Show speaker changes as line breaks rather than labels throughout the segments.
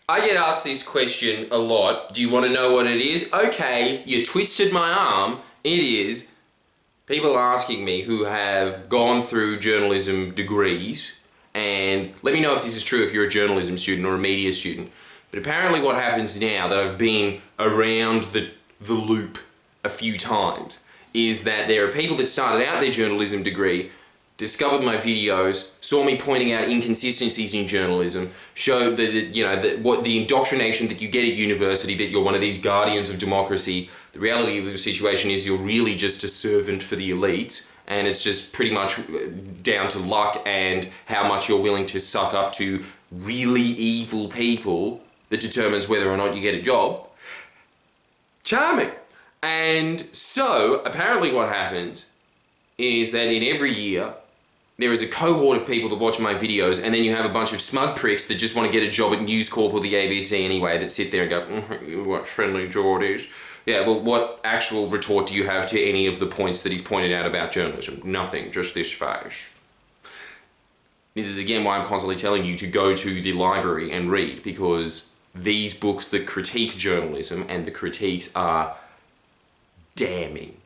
I get asked this question a lot. Do you want to know what it is? Okay, you twisted my arm. It is people asking me who have gone through journalism degrees, and let me know if this is true if you're a journalism student or a media student. But apparently what happens now that I've been around the loop a few times is that there are people that started out their journalism degree, discovered my videos, saw me pointing out inconsistencies in journalism, showed that what the indoctrination that you get at university, that you're one of these guardians of democracy. The reality of the situation is you're really just a servant for the elite, and it's just pretty much down to luck and how much you're willing to suck up to really evil people that determines whether or not you get a job. Charming. And so, apparently what happens is that in every year, there is a cohort of people that watch my videos, and then you have a bunch of smug pricks that just want to get a job at News Corp or the ABC anyway, that sit there and go, you watch Friendly Geordies. Yeah, well, what actual retort do you have to any of the points that he's pointed out about journalism? Nothing, just this face. This is again why I'm constantly telling you to go to the library and read, because these books that critique journalism and the critiques are damning.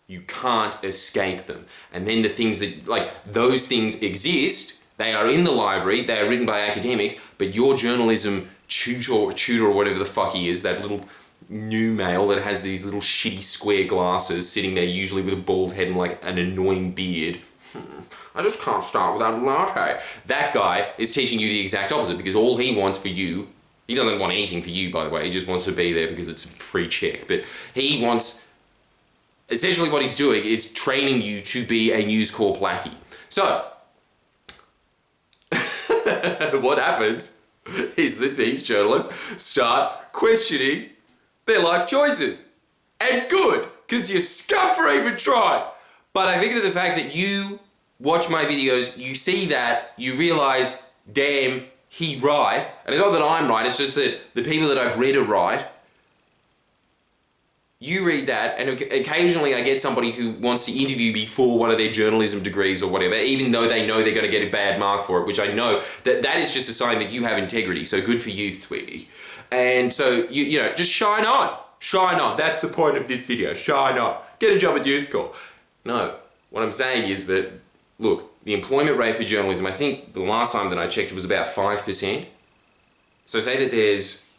You can't escape them. And then the things that, like, those things exist, they are in the library, they are written by academics, but your journalism tutor or whatever the fuck he is, that little new male that has these little shitty square glasses sitting there usually with a bald head and like an annoying beard. I just can't start without a latte. That guy is teaching you the exact opposite, because all he wants for you, he doesn't want anything for you, by the way, he just wants to be there because it's a free check, but he wants, essentially what he's doing is training you to be a News Corp lackey. So, what happens is that these journalists start questioning their life choices. And good, because you're scum for even trying. But I think that the fact that you watch my videos, you see that, you realise, damn, he right. And it's not that I'm right, it's just that the people that I've read are right. You read that, and occasionally I get somebody who wants to interview me for one of their journalism degrees or whatever, even though they know they're going to get a bad mark for it, which I know that is just a sign that you have integrity. So good for you, sweetie. And so, you know, just shine on. Shine on. That's the point of this video. Shine on. Get a job at Youth Corp. No, what I'm saying is that, look, the employment rate for journalism, I think the last time that I checked it was about 5%. So say that there's,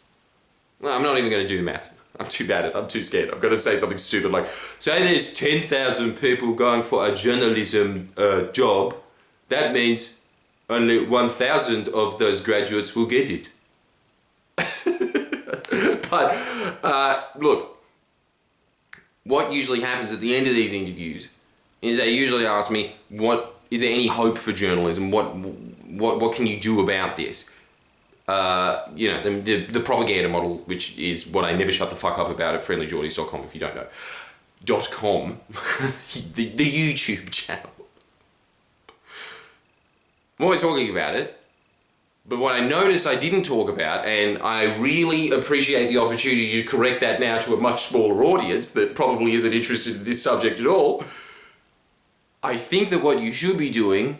well, I'm not even going to do the math. I'm too bad at it. I'm too scared. I'm going to say something stupid like, say there's 10,000 people going for a journalism job. That means only 1,000 of those graduates will get it. But, look, what usually happens at the end of these interviews is they usually ask me, is there any hope for journalism? What can you do about this? You know, the propaganda model, which is what I never shut the fuck up about at friendlygeordies.com, if you don't know. .com, the YouTube channel. I'm always talking about it, but what I noticed I didn't talk about, and I really appreciate the opportunity to correct that now to a much smaller audience that probably isn't interested in this subject at all, I think that what you should be doing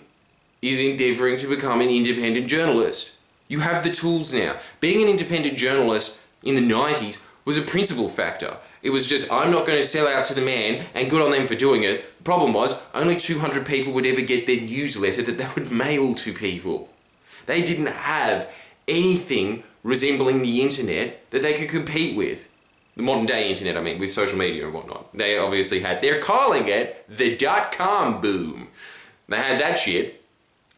is endeavouring to become an independent journalist. You have the tools now. Being an independent journalist in the 90s was a principal factor. It was just, I'm not going to sell out to the man, and good on them for doing it. The problem was, only 200 people would ever get their newsletter that they would mail to people. They didn't have anything resembling the internet that they could compete with. The modern day internet, I mean, with social media and whatnot. They obviously had, they're calling it the .com boom. They had that shit.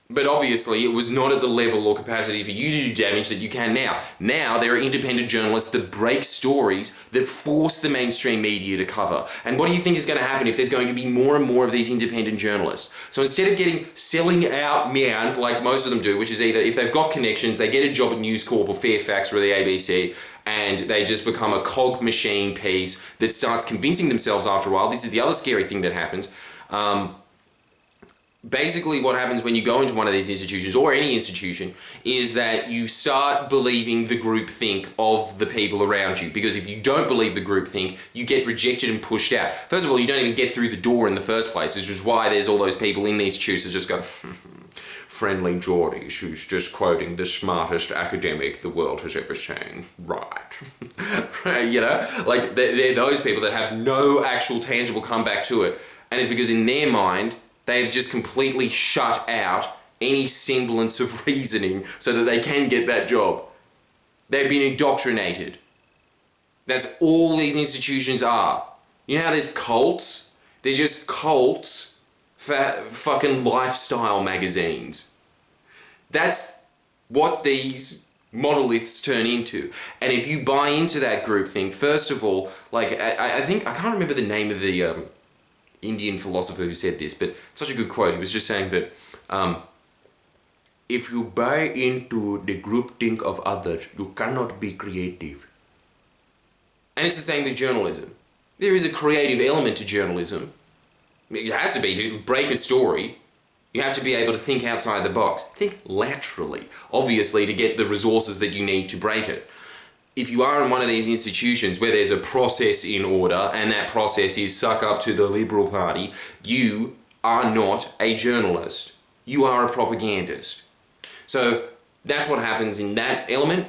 But obviously it was not at the level or capacity for you to do damage that you can now. Now there are independent journalists that break stories that force the mainstream media to cover. And what do you think is going to happen if there's going to be more and more of these independent journalists? So instead of selling out man like most of them do, which is either if they've got connections, they get a job at News Corp or Fairfax or the ABC, and they just become a cog machine piece that starts convincing themselves after a while. This is the other scary thing that happens. Basically what happens when you go into one of these institutions, or any institution, is that you start believing the groupthink of the people around you. Because if you don't believe the groupthink, you get rejected and pushed out. First of all, you don't even get through the door in the first place, which is why there's all those people in these institutions that just go, friendly Geordies who's just quoting the smartest academic the world has ever seen. Right. You know? Like, they're those people that have no actual tangible comeback to it. And it's because in their mind, they've just completely shut out any semblance of reasoning so that they can get that job. They've been indoctrinated. That's all these institutions are. You know how there's cults? They're just cults for fucking lifestyle magazines. That's what these monoliths turn into. And if you buy into that groupthink, first of all, like, I think, I can't remember the name of the Indian philosopher who said this, but such a good quote. He was just saying that if you buy into the groupthink of others, you cannot be creative. And it's the same with journalism. There is a creative element to journalism. It has to be to break a story. You have to be able to think outside the box. Think laterally, obviously, to get the resources that you need to break it. If you are in one of these institutions where there's a process in order, and that process is suck up to the Liberal Party, you are not a journalist. You are a propagandist. So that's what happens in that element.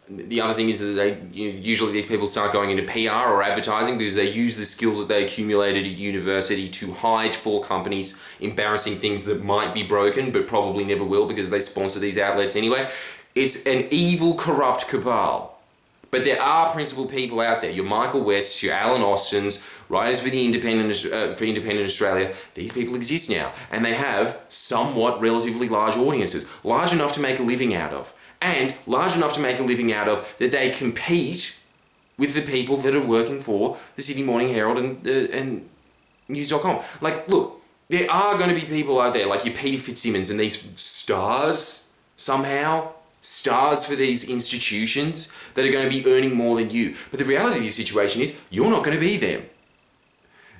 The other thing is that usually these people start going into PR or advertising because they use the skills that they accumulated at university to hide for companies embarrassing things that might be broken but probably never will because they sponsor these outlets anyway. It's an evil, corrupt cabal. But there are principled people out there. Your Michael Wests, your Alan Austins, writers for the Independent Australia. These people exist now, and they have somewhat relatively large audiences, large enough to make a living out of, and large enough to make a living out of that they compete with the people that are working for the Sydney Morning Herald and News.com. Like, look, there are going to be people out there like your Peter Fitzsimmons and these stars somehow. Stars for these institutions that are going to be earning more than you. But the reality of your situation is you're not going to be them.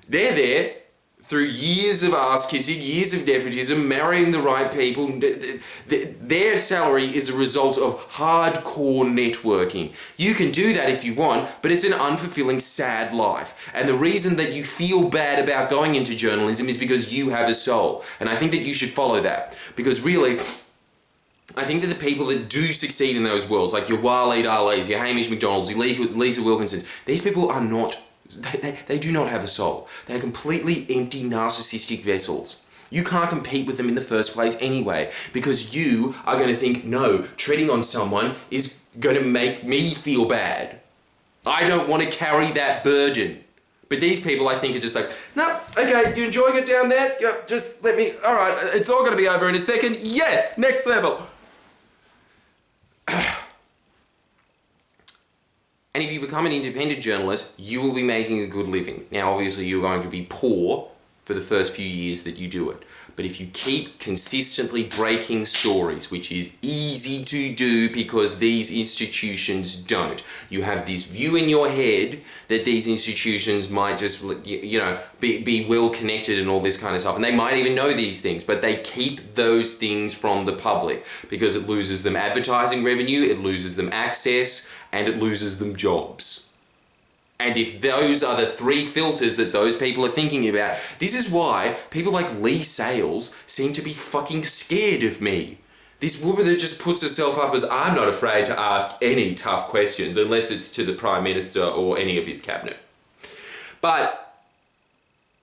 They're there through years of ass-kissing, years of nepotism, marrying the right people. Their salary is a result of hardcore networking. You can do that if you want, but it's an unfulfilling, sad life. And the reason that you feel bad about going into journalism is because you have a soul. And I think that you should follow that. Because really, I think that the people that do succeed in those worlds, like your Waleed Ali's, your Hamish McDonald's, your Lisa Wilkinsons, these people are not, they do not have a soul. They're completely empty, narcissistic vessels. You can't compete with them in the first place anyway, because you are going to think, no, treading on someone is going to make me feel bad. I don't want to carry that burden. But these people, I think, are just like, no, okay, you enjoying it down there? Yeah, just let me, all right, it's all going to be over in a second. Yes, next level. And if you become an independent journalist, you will be making a good living. Now, obviously, you're going to be poor for the first few years that you do it. But if you keep consistently breaking stories, which is easy to do because these institutions don't, you have this view in your head that these institutions might just, be well connected and all this kind of stuff. And they might even know these things, but they keep those things from the public because it loses them advertising revenue, it loses them access, and it loses them jobs. And if those are the three filters that those people are thinking about, this is why people like Lee Sales seem to be fucking scared of me. This woman that just puts herself up as, I'm not afraid to ask any tough questions unless it's to the Prime Minister or any of his cabinet. But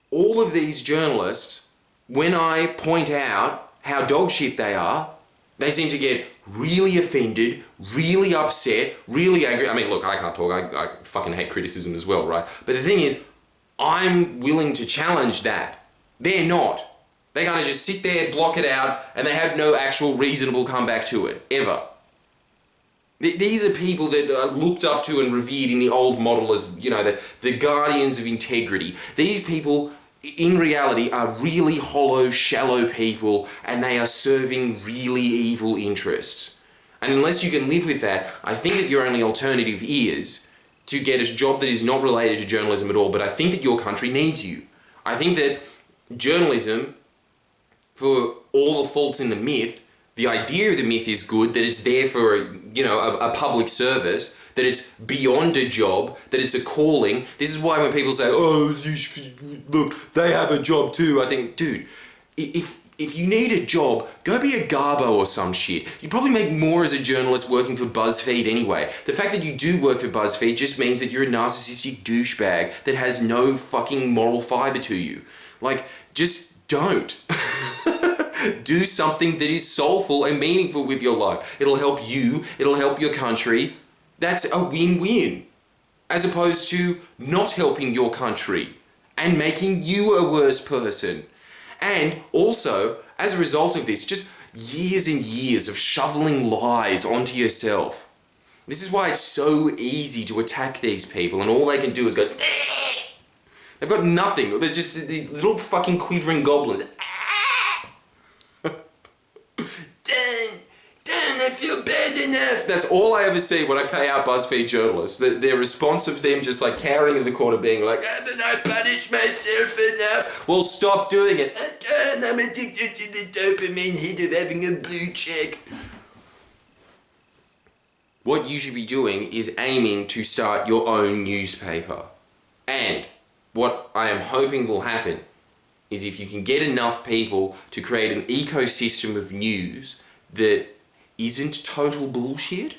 all of these journalists, when I point out how dog shit they are, they seem to get really offended, really upset, really angry. I mean, look, I can't talk. I fucking hate criticism as well, right? But the thing is, I'm willing to challenge that. They're not. They're going to just sit there, block it out, and they have no actual reasonable comeback to it, ever. These are people that are looked up to and revered in the old model as, the guardians of integrity. These people, in reality, are really hollow, shallow people, and they are serving really evil interests. And unless you can live with that, I think that your only alternative is to get a job that is not related to journalism at all, but I think that your country needs you. I think that journalism, for all the faults in the myth, the idea of the myth is good, that it's there for, a public service, that it's beyond a job, that it's a calling. This is why when people say, oh, look, they have a job too, I think, dude, if if you need a job, go be a garbo or some shit. You probably make more as a journalist working for BuzzFeed anyway. The fact that you do work for BuzzFeed just means that you're a narcissistic douchebag that has no fucking moral fiber to you. Like, just don't. Do something that is soulful and meaningful with your life. It'll help you, it'll help your country. That's a win-win. As opposed to not helping your country and making you a worse person. And also, as a result of this, just years and years of shoveling lies onto yourself. This is why it's so easy to attack these people, and all they can do is go, "Eh!" They've got nothing. They're just these little fucking quivering goblins. I feel bad enough. That's all I ever see when I pay out BuzzFeed journalists. Their response of them just like cowering in the corner being like, haven't I punished myself enough? Well, stop doing it. Again, I'm addicted to the dopamine hit of having a blue check. What you should be doing is aiming to start your own newspaper. And what I am hoping will happen is if you can get enough people to create an ecosystem of news that isn't total bullshit,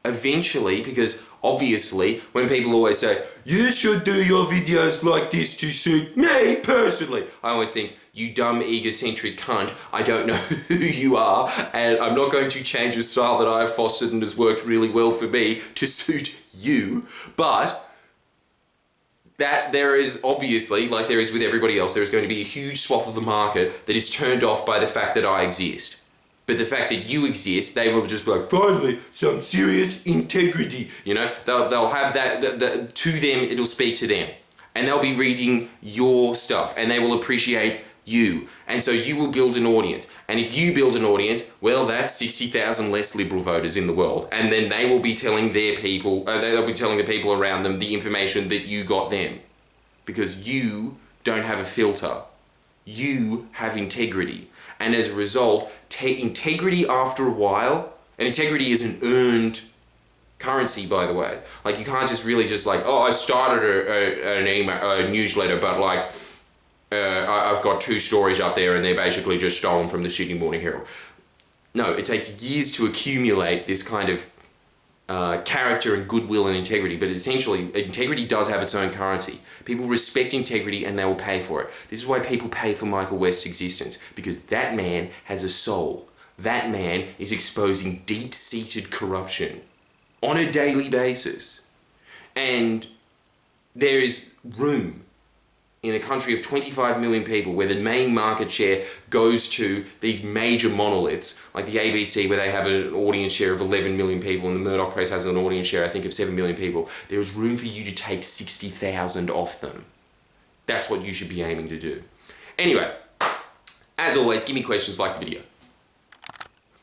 eventually, because obviously when people always say, you should do your videos like this to suit me personally, I always think, you dumb egocentric cunt, I don't know who you are, and I'm not going to change a style that I have fostered and has worked really well for me to suit you, but that there is obviously, like there is with everybody else, there is going to be a huge swath of the market that is turned off by the fact that I exist. But the fact that you exist, they will just be like, finally, some serious integrity. You know, they'll have that, to them, it'll speak to them. And they'll be reading your stuff, and they will appreciate you. And so you will build an audience. And if you build an audience, well, that's 60,000 less Liberal voters in the world. And then they will be telling their people, they'll be telling the people around them the information that you got them. Because you don't have a filter. You have integrity. And as a result, integrity after a while, and integrity is an earned currency, by the way. Like, you can't just really just like, oh, I started a newsletter, but like, I've got 2 stories up there and they're basically just stolen from the Sydney Morning Herald. No, it takes years to accumulate this kind of character and goodwill and integrity, but essentially integrity does have its own currency. People respect integrity and they will pay for it. This is why people pay for Michael West's existence, because that man has a soul. That man is exposing deep-seated corruption on a daily basis. And there is room in a country of 25 million people where the main market share goes to these major monoliths, like the ABC, where they have an audience share of 11 million people, and the Murdoch Press has an audience share, I think, of 7 million people. There is room for you to take 60,000 off them. That's what you should be aiming to do. Anyway, as always, give me questions, like the video.